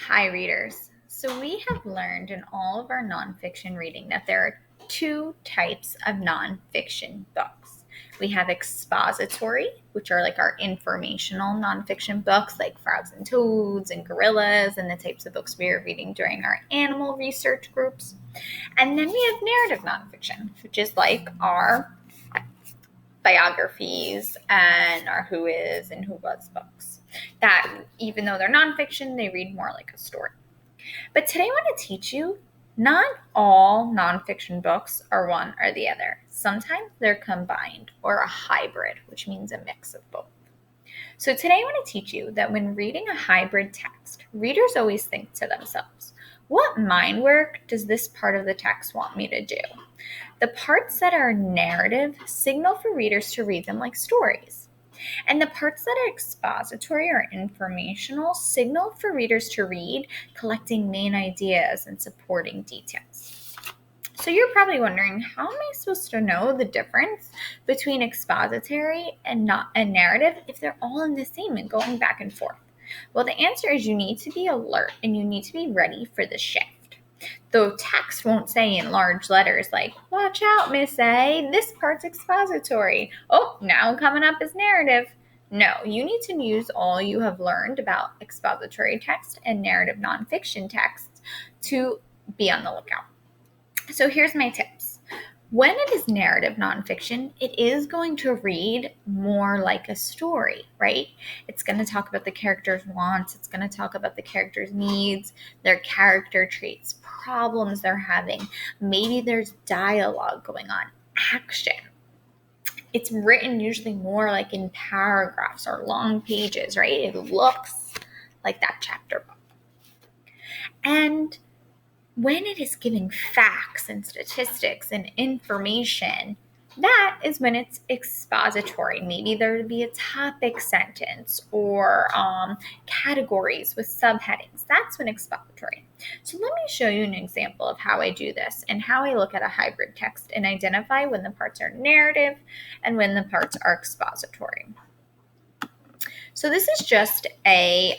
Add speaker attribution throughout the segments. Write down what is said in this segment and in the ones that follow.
Speaker 1: Hi, readers. So, we have learned in all of our nonfiction reading that there are two types of nonfiction books. We have expository, which are like our informational nonfiction books, like Frogs and Toads and Gorillas, and the types of books we are reading during our animal research groups. And then we have narrative nonfiction, which is like our biographies and our who is and who was books. That even though they're nonfiction, they read more like a story. But today I want to teach you not all nonfiction books are one or the other. Sometimes they're combined or a hybrid, which means a mix of both. So today I want to teach you that when reading a hybrid text, readers always think to themselves, what mind work does this part of the text want me to do? The parts that are narrative signal for readers to read them like stories. And the parts that are expository or informational signal for readers to read, collecting main ideas and supporting details. So you're probably wondering, how am I supposed to know the difference between expository and narrative if they're all in the same and going back and forth? Well, the answer is you need to be alert and you need to be ready for the shift. Though text won't say in large letters like, watch out, Miss A, this part's expository. Oh, now coming up is narrative. No, you need to use all you have learned about expository text and narrative nonfiction texts to be on the lookout. So here's my tips. When it is narrative nonfiction, it is going to read more like a story, right? It's going to talk about the character's wants. It's going to talk about the character's needs, their character traits, problems they're having. Maybe there's dialogue going on, action. It's written usually more like in paragraphs or long pages, right? It looks like that chapter book. And when it is giving facts and statistics and information, that is when it's expository. Maybe there would be a topic sentence or categories with subheadings. That's when expository. So let me show you an example of how I do this and how I look at a hybrid text and identify when the parts are narrative and when the parts are expository. So this is just a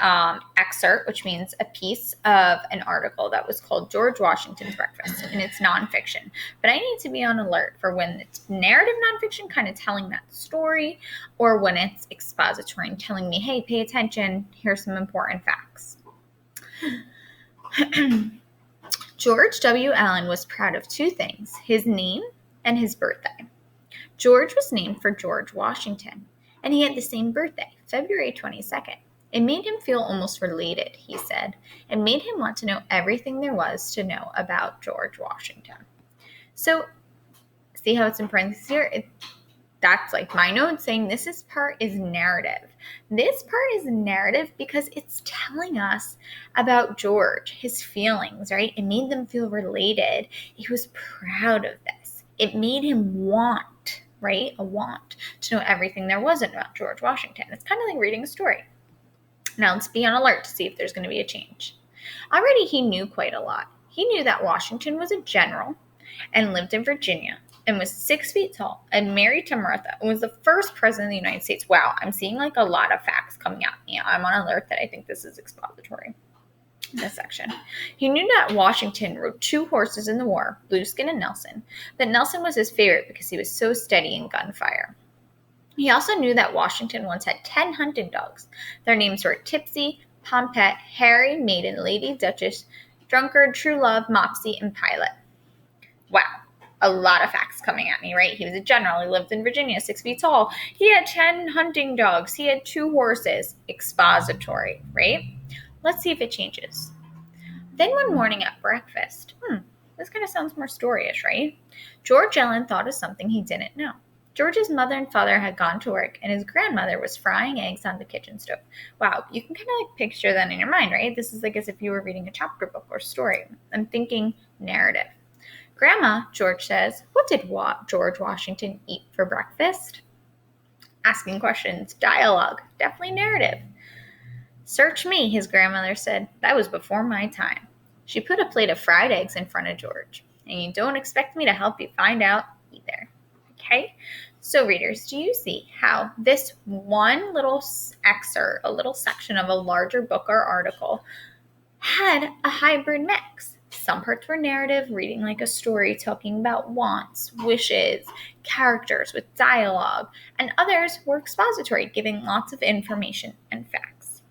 Speaker 1: excerpt, which means a piece of an article that was called George Washington's Breakfast, and it's nonfiction. But I need to be on alert for when it's narrative nonfiction, kind of telling that story, or when it's expository and telling me, hey, pay attention, here's some important facts. George W. Allen was proud of two things, his name and his birthday. George was named for George Washington, and he had the same birthday, February 22nd. It made him feel almost related, he said, and made him want to know everything there was to know about George Washington. So, see how it's in parentheses here? That's like my note saying this part is narrative. This part is narrative because it's telling us about George, his feelings, right? It made them feel related. He was proud of this. It made him want, right? A want to know everything there was about George Washington. It's kind of like reading a story. Now let's be on alert to see if there's going to be a change. Already he knew quite a lot. He knew that Washington was a general and lived in Virginia and was 6 feet tall and married to Martha and was the first president of the United States. Wow, I'm seeing like a lot of facts coming at me. I'm on alert that I think this is expository. This section. He knew that Washington rode 2 horses in the war, Blueskin and Nelson, but Nelson was his favorite because he was so steady in gunfire. He also knew that Washington once had 10 hunting dogs. Their names were Tipsy, Pompette, Harry, Maiden, Lady Duchess, Drunkard, True Love, Mopsy, and Pilot. Wow, a lot of facts coming at me, right? He was a general. He lived in Virginia, 6 feet tall. He had 10 hunting dogs. He had 2 horses. Expository, right? Let's see if it changes. Then one morning at breakfast, this kind of sounds more storyish, right? George Allen thought of something he didn't know. George's mother and father had gone to work, and his grandmother was frying eggs on the kitchen stove. Wow, you can kind of like picture that in your mind, right? This is like as if you were reading a chapter book or story. I'm thinking narrative. Grandma, George says, what did George Washington eat for breakfast? Asking questions, dialogue, definitely narrative. Search me, his grandmother said. That was before my time. She put a plate of fried eggs in front of George. And you don't expect me to help you find out either. Okay? So readers, do you see how this one little excerpt, a little section of a larger book or article, had a hybrid mix. Some parts were narrative, reading like a story, talking about wants, wishes, characters with dialogue, and others were expository, giving lots of information and facts.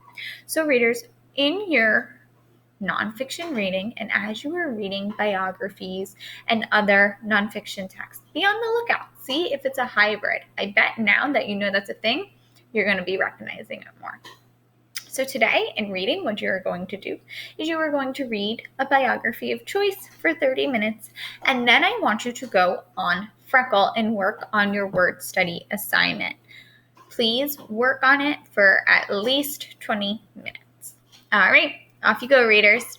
Speaker 1: So, readers, in your nonfiction reading, and as you are reading biographies and other nonfiction texts, be on the lookout. See if it's a hybrid. I bet now that you know that's a thing, you're going to be recognizing it more. So today in reading, what you're going to do is you are going to read a biography of choice for 30 minutes, and then I want you to go on Freckle and work on your word study assignment. Please work on it for at least 20 minutes. All right, off you go, readers.